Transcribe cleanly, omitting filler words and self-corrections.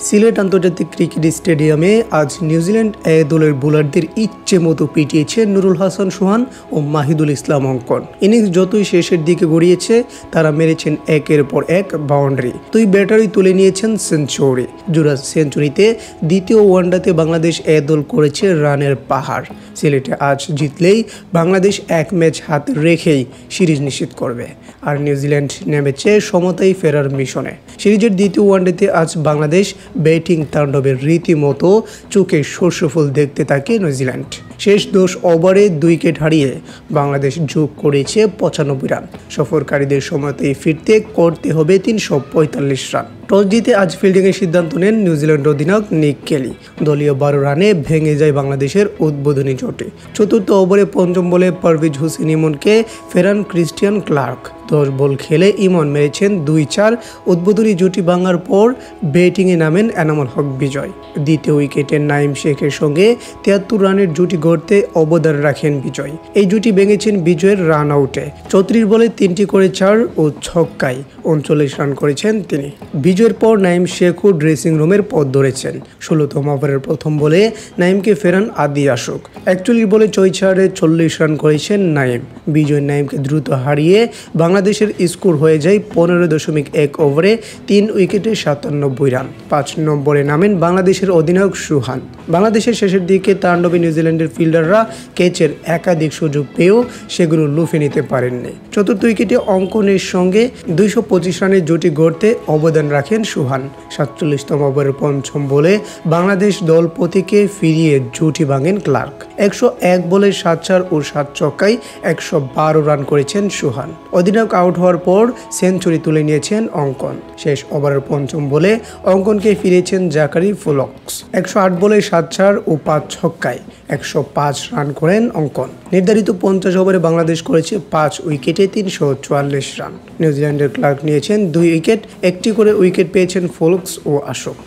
সিলেট আন্তর্জাতিক ক্রিকেট স্টেডিয়ামে আজ নিউজিল্যান্ড এ দলের বোলারদের ইচ্ছে মতো পিটিয়েছে নুরুল হাসান সোহান ও মাহিদুল ইসলাম অঙ্কন। ইনিংস যতই শেষের দিকে গড়িয়েছে তারা মেরেছেন একের পর এক বাউন্ডারি, দুই ব্যাটারই তুলে নিয়েছেন সেঞ্চুরি। জোড়া সেঞ্চুরিতে দ্বিতীয় ওয়ানডেতে বাংলাদেশ এ দল করেছে রানের পাহাড়। সিলেটে আজ জিতলেই বাংলাদেশ এক ম্যাচ হাতে রেখেই সিরিজ নিশ্চিত করবে, আর নিউজিল্যান্ড নেমেছে সমতায় ফেরার মিশনে। সিরিজের দ্বিতীয় ওয়ানডেতে আজ বাংলাদেশ ব্যাটিং তাণ্ডবের রীতিমতো চোখে সর্ষফুল দেখতে থাকে নিউজিল্যান্ড। শেষ 10 ওভারে 2 উইকেট হারিয়ে বাংলাদেশ যোগ করেছে 95 রান। সফরকারীদের সময়তেই ফিরতে করতে হবে 345 রান। টস জিতে আজ ফিল্ডিংয়ের সিদ্ধান্ত নেন নিউজিল্যান্ড অধিনায়ক নিক কেলি। দলীয় 12 রানে ভেঙে যায় বাংলাদেশের উদ্বোধনী জোটে। চতুর্থ ওভারে পঞ্চম বলে পারভেজ হোসেন ইমনকে ফেরান ক্রিস্টিয়ান ক্লার্ক। 10 বল খেলে ইমন মেরেছেন 2-4। উদ্বোধনী জুটি ভাঙার পর ব্যাটিংয়ে নামেন এনামুল হক বিজয়। দ্বিতীয় উইকেটে নাইম শেখের সঙ্গে 73 রানের জুটি গড়তে অবদান রাখেন বিজয়। এই জুটি ভেঙেছেন বিজয়ের রান আউটে। 34 বলে 3টি করে 4 ও ছক্কায় 39 রান করেছেন তিনি। বিজয়ের পর নাইম শেখও ড্রেসিং রুমের পথ ধরেছেন। 16তম ওভারের প্রথম বলে নাইমকে ফেরান আদি আশোক। 41 বলে 6-4-এ 40 রান করেছেন নাইম। বিজয় নাইমকে দ্রুত হারিয়ে বাংলাদেশের স্কোর হয়ে যায় 15.1 ওভারে 3 উইকেটে 97 রান। 5 নম্বরে নামেন বাংলাদেশের অধিনায়ক সোহান। বাংলাদেশের শেষের দিকে তাণ্ডবে নিউজিল্যান্ডের ফিল্ডাররা ক্যাচের একাধিক সুযোগ পেয়েও সেগুলো লুফে নিতে পারেননি। চতুর্থ উইকেটে অঙ্কনের সঙ্গে 225 রানের জুটি গড়তে অবদান রাখেন সোহান। 47তম ওভারের পঞ্চম বলে বাংলাদেশ দল প্রতীকে ফিরিয়ে জুটি ভাঙেন ক্লার্ক। 101 বলে 7-4 ও 7 ছক্কায় 112 রান করেছেন সোহান। অধিনায়ক আউট হওয়ার পর সেঞ্চুরি তুলে নিয়েছেন অঙ্কন। শেষ ওভারের পঞ্চম বলে অঙ্কনকে ফিরিয়েছেন জাকারি ফোলক্স। 108 বলে 7-4 ও 5 ছক্কায় 105 রান করেন অঙ্কন। নির্ধারিত 50 ওভারে বাংলাদেশ করেছে 5 উইকেটে 344 রান। নিউজিল্যান্ডের ক্লার্ক নিয়েছেন 2 উইকেট, একটি করে উইকেট পেয়েছেন ফোলক্স ও আশোক।